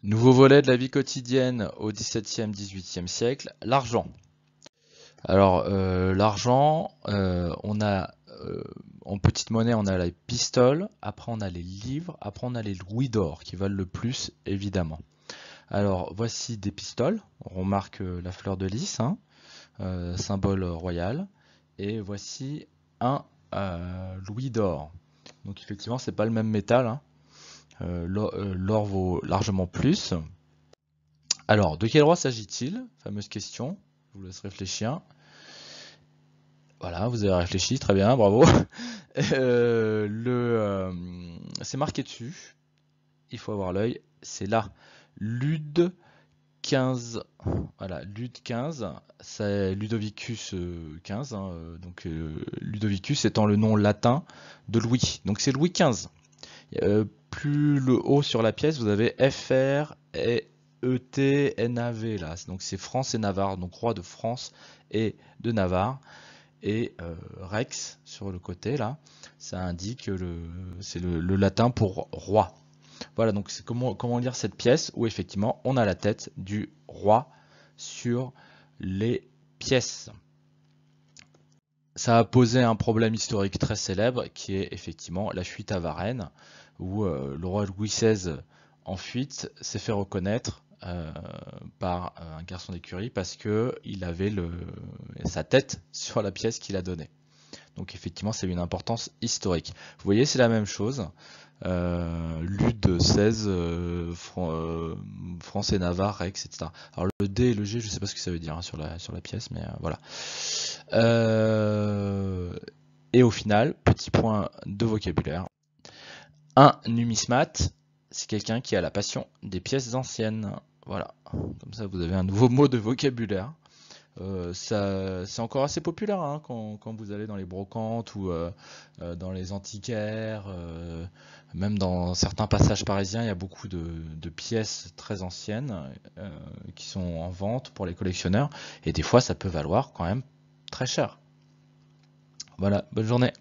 Nouveau volet de la vie quotidienne au XVIIe, XVIIIe siècle, l'argent. Alors, l'argent, on a en petite monnaie, on a les pistoles, après on a les livres, après on a les louis d'or qui valent le plus, évidemment. Alors, voici des pistoles, on remarque la fleur de lys, hein, symbole royal, et voici un louis d'or. Donc effectivement, c'est pas le même métal, hein. L'or vaut largement plus. Alors, de quel roi s'agit-il? Fameuse question. Je vous laisse réfléchir. Voilà, vous avez réfléchi, très bien, bravo. C'est marqué dessus. Il faut avoir l'œil. C'est là. Lude 15. Voilà, Lude 15. C'est Ludovicus 15. Hein, Ludovicus étant le nom latin de Louis. Donc c'est Louis XV. Plus le haut sur la pièce, vous avez FR et ET-NAV là. Donc c'est France et Navarre, donc roi de France et de Navarre. Et Rex sur le côté là, ça indique c'est le latin pour roi. Voilà, donc c'est comment lire cette pièce où effectivement on a la tête du roi sur les pièces. Ça a posé un problème historique très célèbre qui est effectivement la fuite à Varennes, où le roi Louis XVI en fuite s'est fait reconnaître par un garçon d'écurie parce que il avait sa tête sur la pièce qu'il a donnée. Donc effectivement, c'est une importance historique. Vous voyez, c'est la même chose. Lude 16, France et Navarre, Rex, etc. Alors le D et le G, je ne sais pas ce que ça veut dire hein, sur la pièce, mais voilà. Et au final, petit point de vocabulaire. Un numismate, c'est quelqu'un qui a la passion des pièces anciennes. Voilà, comme ça vous avez un nouveau mot de vocabulaire. C'est encore assez populaire hein, quand vous allez dans les brocantes ou dans les antiquaires, même dans certains passages parisiens, il y a beaucoup de pièces très anciennes qui sont en vente pour les collectionneurs et des fois ça peut valoir quand même très cher. Voilà, bonne journée.